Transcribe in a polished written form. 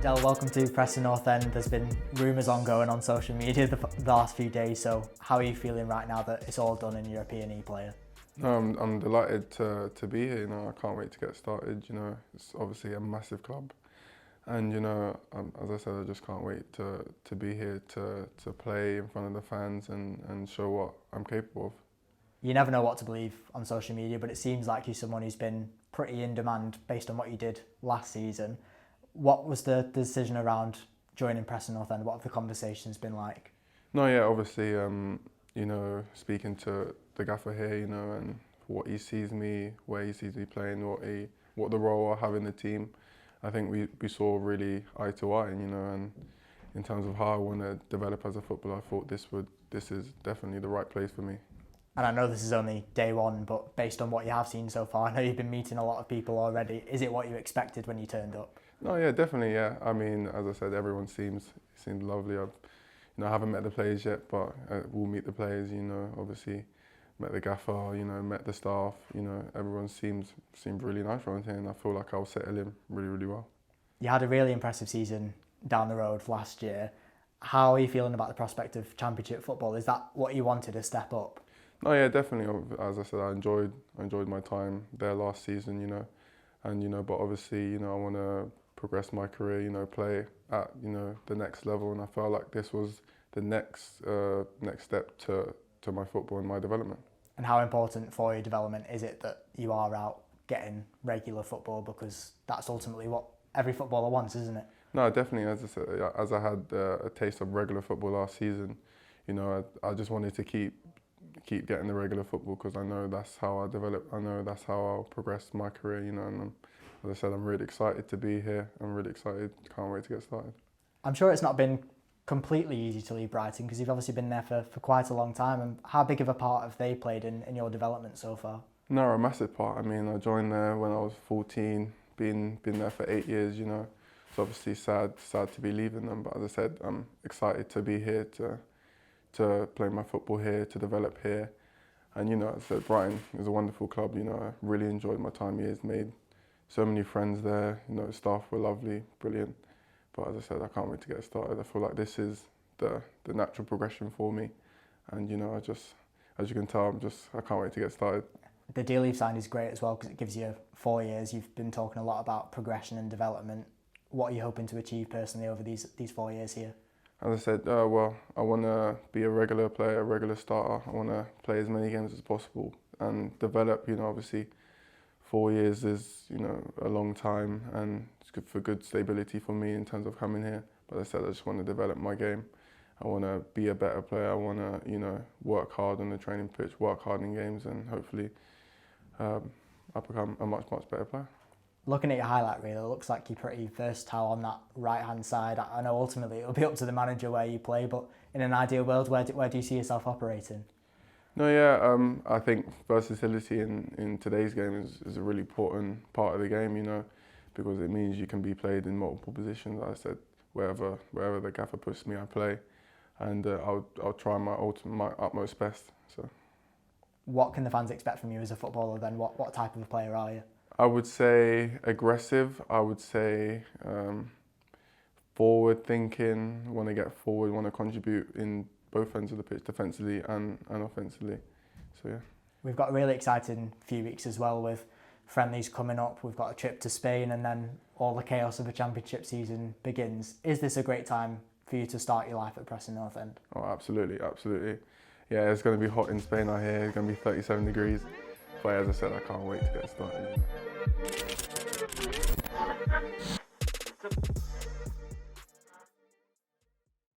Odel, welcome to Preston North End. There's been rumours ongoing on social media the last few days, so how are you feeling right now that it's all done and you're a P&E player? I'm delighted to be here. I can't wait to get started. It's obviously a massive club, and as I said, I just can't wait to be here to play in front of the fans and show what I'm capable of. You never know what to believe on social media, but it seems like you're someone who's been pretty in demand based on what you did last season. What was the decision around joining Preston North End? What have the conversations been like? No, yeah, obviously, speaking to the gaffer here, and what he sees me, where he sees me playing, what the role I have in the team, I think we saw really eye to eye, and in terms of how I want to develop as a footballer, I thought this is definitely the right place for me. And I know this is only day one, but based on what you have seen so far, I know you've been meeting a lot of people already. Is it what you expected when you turned up? No, yeah, definitely, yeah. I mean, as I said, everyone seems lovely. I haven't met the players yet, but we'll meet the players. Obviously, met the gaffer. Met the staff. Everyone seemed really nice around here, and I feel like I'll settle in really well. You had a really impressive season down the road last year. How are you feeling about the prospect of Championship football? Is that what you wanted, a step up? No, yeah, definitely. As I said, I enjoyed my time there last season. But obviously, I want to progress my career, play at, the next level, and I felt like this was the next step to my football and my development. And how important for your development is it that you are out getting regular football, because that's ultimately what every footballer wants, isn't it? No, definitely. As I said, as I had a taste of regular football last season, I just wanted to keep getting the regular football, because I know that's how I develop. I know that's how I'll progress my career, and as I said, I'm really excited to be here. I'm really excited. Can't wait to get started. I'm sure it's not been completely easy to leave Brighton, because you've obviously been there for quite a long time. And how big of a part have they played in your development so far? No, a massive part. I mean, I joined there when I was 14, been there for 8 years, It's obviously sad to be leaving them, but as I said, I'm excited to be here, to play my football here, to develop here. And as I said, Brighton is a wonderful club. I really enjoyed my time here. Made so many friends there. Staff were lovely, brilliant. But as I said, I can't wait to get started. I feel like this is the natural progression for me. And I just, as you can tell, I can't wait to get started. The deal you've signed is great as well, because it gives you 4 years. You've been talking a lot about progression and development. What are you hoping to achieve personally over these 4 years here? As I said, I want to be a regular player, a regular starter. I want to play as many games as possible and develop. Obviously, 4 years is a long time, and it's good for good stability for me in terms of coming here. But as I said, I just want to develop my game. I want to be a better player. I want to work hard on the training pitch, work hard in games, and hopefully I become a much better player. Looking at your highlight reel, it looks like you're pretty versatile on that right-hand side. I know ultimately it'll be up to the manager where you play, but in an ideal world, where do you see yourself operating? No, yeah, I think versatility in today's game is a really important part of the game, because it means you can be played in multiple positions. As I said, wherever the gaffer puts me, I play, and I'll try my utmost best. So, what can the fans expect from you as a footballer then? What type of a player are you? I would say aggressive. I would say forward thinking. Want to get forward. Want to contribute in both ends of the pitch, defensively and offensively. So yeah. We've got a really exciting few weeks as well, with friendlies coming up. We've got a trip to Spain, and then all the chaos of the Championship season begins. Is this a great time for you to start your life at Preston North End? Oh, absolutely. Yeah, it's going to be hot in Spain, I hear. It's going to be 37 degrees. But as I said, I can't wait to get started.